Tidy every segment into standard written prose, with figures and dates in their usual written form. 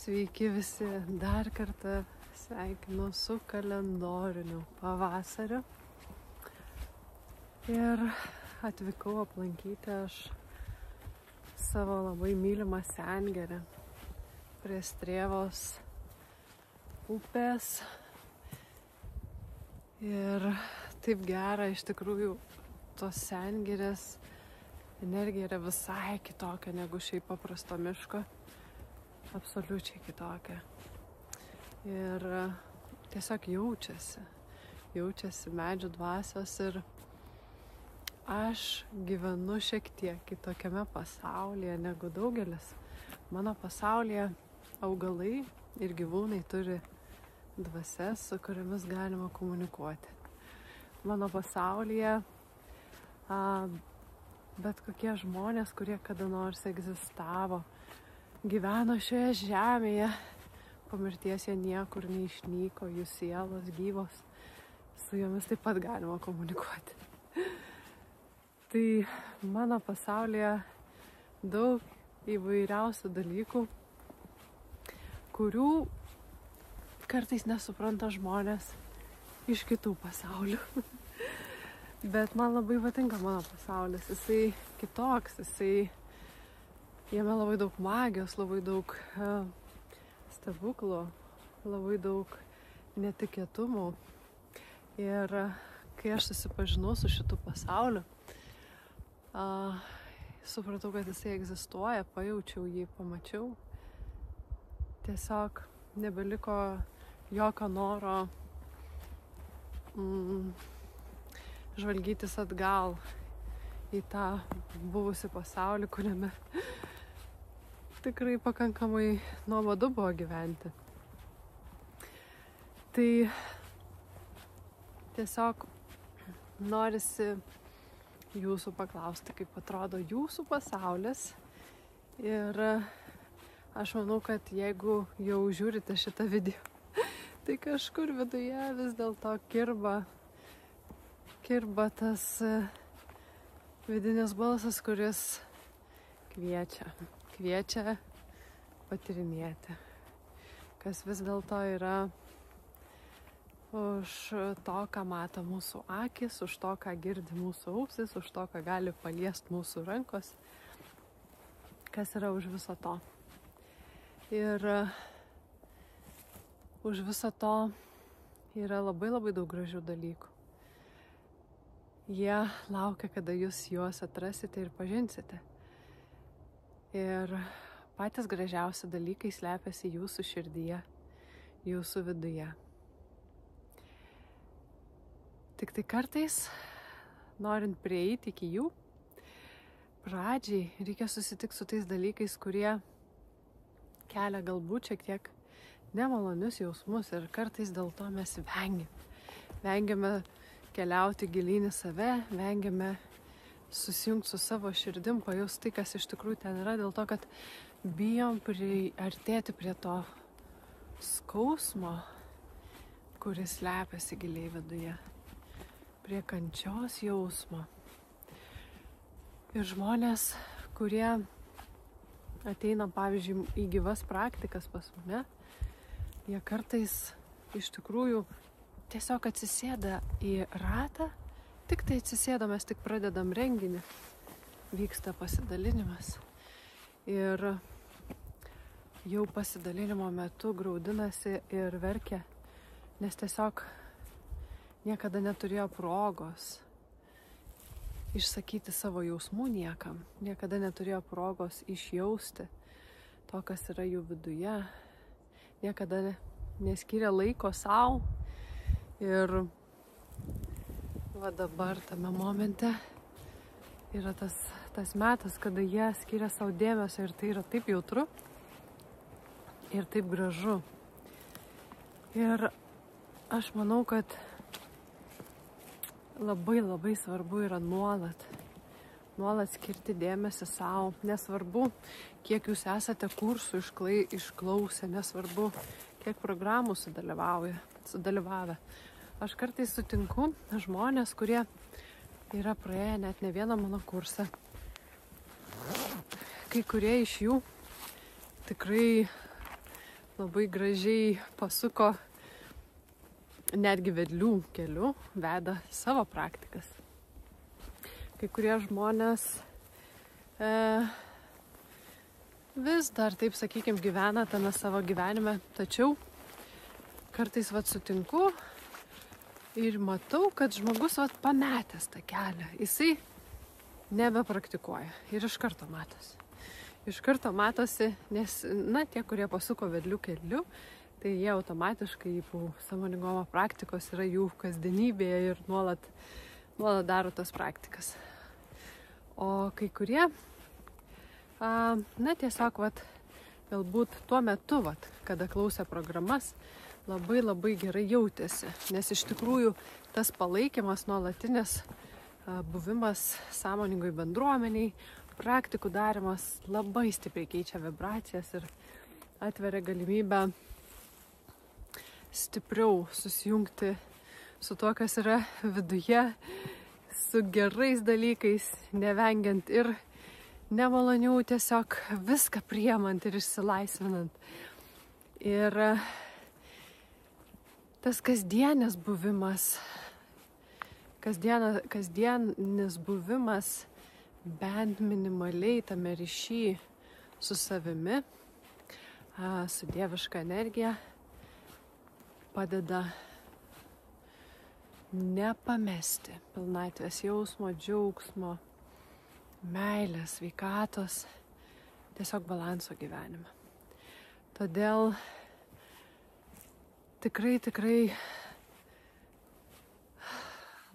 Sveiki visi, dar kartą sveikinu su kalendoriniu pavasariu. Ir atvykau aplankyti aš savo labai mylimą Sengirę prie Strėvos upės. Ir taip gera, iš tikrųjų, tos Sengirės energija yra visai kitokia negu šiaip paprasto miško. Absoliučiai kitokia. Ir tiesiog jaučiasi medžių dvasios ir aš gyvenu šiek tiek kitokiame pasaulyje negu daugelis. Mano pasaulyje augalai ir gyvūnai turi dvasias, su kuriamis galima komunikuoti. Mano pasaulyje bet kokie žmonės, kurie kada nors egzistavo, gyveno šioje žemėje, po mirties jie niekur neišnyko, jų sielos gyvos, su jomis taip pat galima komunikuoti. Tai mano pasaulyje daug įvairiausių dalykų, kurių kartais nesupranta žmonės iš kitų pasaulių. Bet man labai patinka mano pasaulis, jisai kitoks, jame labai daug magijos, labai daug stebuklų, labai daug netikėtumų. Ir kai aš susipažinau su šitu pasauliu, supratau, kad jisai egzistuoja, pajaučiau jį, pamačiau. Tiesiog nebeliko jokio noro žvalgytis atgal į tą buvusį pasaulį, kuriame tikrai pakankamai nuobodu buvo gyventi. Tai tiesiog norisi jūsų paklausti, kaip atrodo jūsų pasaulis. Ir aš manau, kad jeigu jau žiūrite šitą video, tai kažkur viduje vis dėlto kirba tas vidinis balsas, kuris kviečia patyrinėti, kas vis dėlto yra už to, ką mato mūsų akis, už to, ką girdi mūsų ausis, už to, ką gali paliesti mūsų rankos, kas yra už viso to. Ir už viso to yra labai daug gražių dalykų. Jie laukia, kada jūs juos atrasite ir pažinsite. Ir patys gražiausi dalykai slepiasi jūsų širdyje, jūsų viduje. Tik tai kartais, norint prieiti iki jų, pradžiai reikia susitikti su tais dalykais, kurie kelia galbūt šiek tiek nemalonius jausmus ir kartais dėl to mes vengiame keliauti gilyn į save, vengiame susijungti su savo širdim, pajusti tai, kas iš tikrųjų ten yra, dėl to, kad bijom priartėti prie to skausmo, kuris slepiasi giliai viduje, prie kančios jausmo. Ir žmonės, kurie ateina, pavyzdžiui, į gyvas praktikas pas mane, jie kartais iš tikrųjų tiesiog atsisėda į ratą, tik tai atsisėda, mes tik pradedam renginį, vyksta pasidalinimas. Ir jau pasidalinimo metu graudinasi ir verkia, nes tiesiog niekada neturėjo progos išsakyti savo jausmų niekam, niekada neturėjo progos išjausti to, kas yra jų viduje, niekada neskyrė laiko sau. Ir va dabar tame momente yra tas metas, kada jie skiria savo dėmesio ir tai yra taip jautru ir taip gražu. Ir aš manau, kad labai svarbu yra nuolat skirti dėmesį savo. Nesvarbu, kiek jūs esate kursų išklausę, nesvarbu, kiek programų sudalyvavę. Aš kartais sutinku žmonės, kurie yra praėję net ne vieną mano kursą. Kai kurie iš jų tikrai labai gražiai pasuko netgi vedlių keliu, veda savo praktikas. Kai kurie žmonės vis dar, taip sakykime, gyvena tame savo gyvenime, tačiau kartais sutinku ir matau, kad žmogus pametęs tą kelią, jisai nebepraktikuoja ir iš karto matosi. Iš karto matosi, nes, tie, kurie pasuko vedlių keliu, tai jie automatiškai po sąmoningumo praktikos yra jų kasdienybėje ir nuolat daro tas praktikas. O kai kurie, tiesiog, galbūt tuo metu, kada klausė programas, labai gerai jautėsi, nes iš tikrųjų tas palaikymas nuolatinis buvimas sąmoningoj bendruomeniai, praktikų darimas labai stipriai keičia vibracijas ir atveria galimybę stipriau susijungti su tuo, kas yra viduje, su gerais dalykais, nevengiant ir nemalonių, tiesiog viską priemant ir išsilaisvinant. Ir tas kasdienis buvimas, kasdienis buvimas bent minimaliai tame ryšy su savimi, su dieviška energija, padeda nepamesti pilnatvės jausmo, džiaugsmo, meilės, sveikatos, tiesiog balanso gyvenime. Todėl tikrai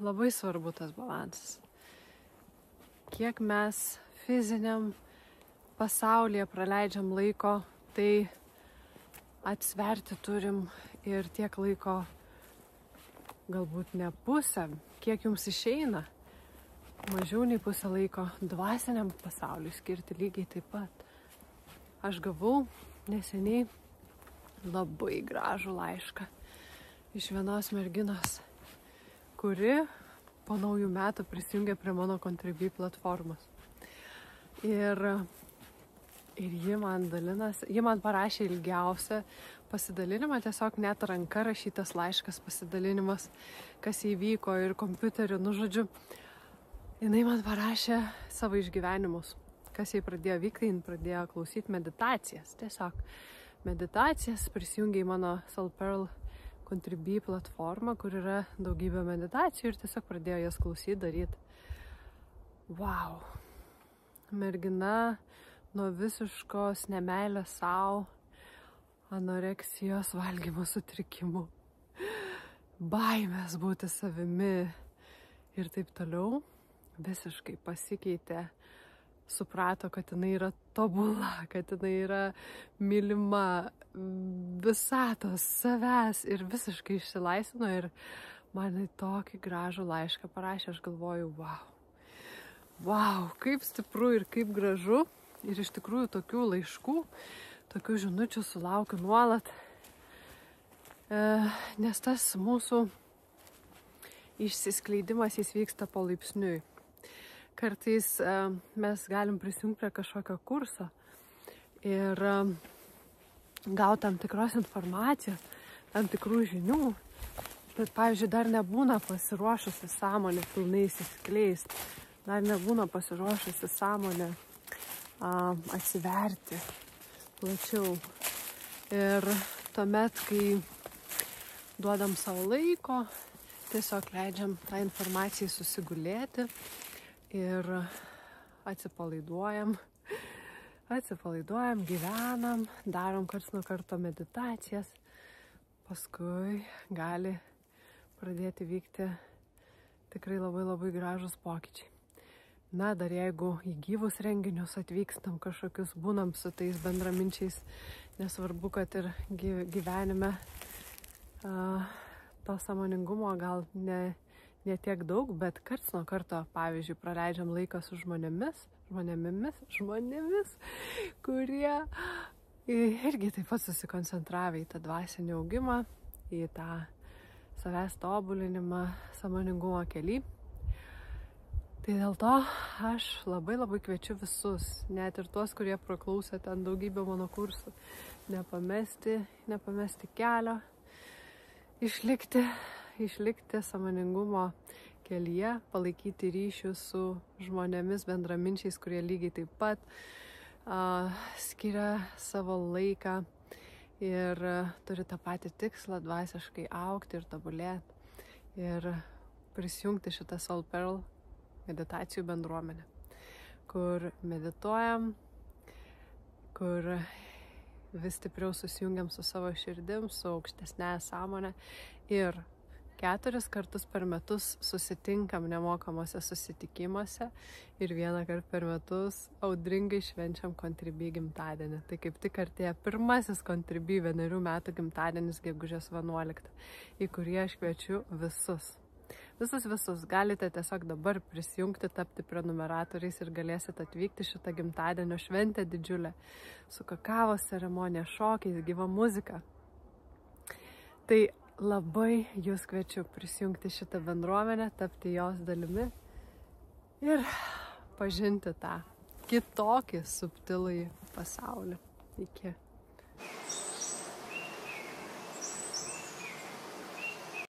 labai svarbu tas balansas. Kiek mes fiziniam pasaulyje praleidžiam laiko, tai atsverti turim ir tiek laiko, galbūt ne pusę, kiek jums išeina, mažiau nei pusę laiko dvasiniam pasauliui skirti lygiai taip pat. Aš gavau neseniai labai gražų laišką iš vienos merginos, kuri po naujų metų prisijungė prie mano Contribui platformos. Ir ji man parašė ilgiausią pasidalinimą, tiesiog net ranka rašytas laiškas pasidalinimas, kas įvyko ir kompiuteriu, žodžiu. Jinai man parašė savo išgyvenimus, kas jai pradėjo vykti, jin pradėjo klausyti meditacijas, tiesiog meditacijas, prisijungė į mano Soul Pearl Contribui platformą, kur yra daugybė meditacijų ir tiesiog pradėjo jas klausyti, daryti. Wow! Mergina nuo visiškos nemeilės savo, anoreksijos, valgymo sutrikimų, baimės būti savimi ir taip toliau, visiškai pasikeitė, suprato, kad jinai yra tobula, kad jinai yra mylima visatos, savęs ir visiškai išsilaisvino ir man tokį gražų laišką parašė, aš galvoju, wow, kaip stipru ir kaip gražu ir iš tikrųjų tokių laiškų, tokių žinučių sulaukiu nuolat, nes tas mūsų išsiskleidimas jis vyksta palaipsniui. Kartais mes galim prisijungti prie kažkokio kurso ir gauti tam tikros informacijos, tam tikrų žinių, bet, pavyzdžiui, dar nebūna pasiruošusi sąmonė pilnai įsiskleisti, dar nebūna pasiruošusi sąmonė atsiverti plačiau. Ir tuomet, kai duodam savo laiko, tiesiog leidžiam tą informaciją susigulėti, ir atsipalaiduojam, gyvenam, darom karts nuo karto meditacijas, paskui gali pradėti vykti tikrai labai gražus pokyčiai. Dar jeigu į gyvus renginius atvykstam kažkokius, būnam su tais bendraminčiais, nesvarbu, kad ir gyvenime to sąmoningumo gal ne tiek daug, bet karts nuo karto, pavyzdžiui, praleidžiam laiką su žmonėmis, kurie irgi taip pat susikoncentravę į tą dvasinį augimą, į tą savęs tobulinimą, sąmoningumo kely. Tai dėl to aš labai kviečiu visus, net ir tuos, kurie praklausė ten daugybę mano kursų, nepamesti kelio, išlikti sąmoningumo kelyje, palaikyti ryšių su žmonėmis, bendraminčiais, kurie lygiai taip pat skiria savo laiką ir turi tą patį tikslą dvasiškai augti ir tobulėti ir prisijungti šitą Soul Pearl meditacijų bendruomenę, kur medituojam, kur vis stipriau susijungiam su savo širdim, su aukštesnė sąmonė ir 4 kartus per metus susitinkam nemokamuose susitikimuose ir 1 kartą per metus audringai švenčiam Contribui gimtadienį. Tai kaip tik artėja pirmasis Contribui 1 metų gimtadienis gegužės 11, į kurį aš kviečiu visus. Visus galite tiesiog dabar prisijungti, tapti prenumeratoriais ir galėsite atvykti šitą gimtadienio šventę didžiulę su kakavos ceremonija, šokiais, gyva muzika. Tai labai jūs kviečiu prisijungti šitą bendruomenę, tapti jos dalimi ir pažinti tą kitokį subtilųjį pasaulį. Iki.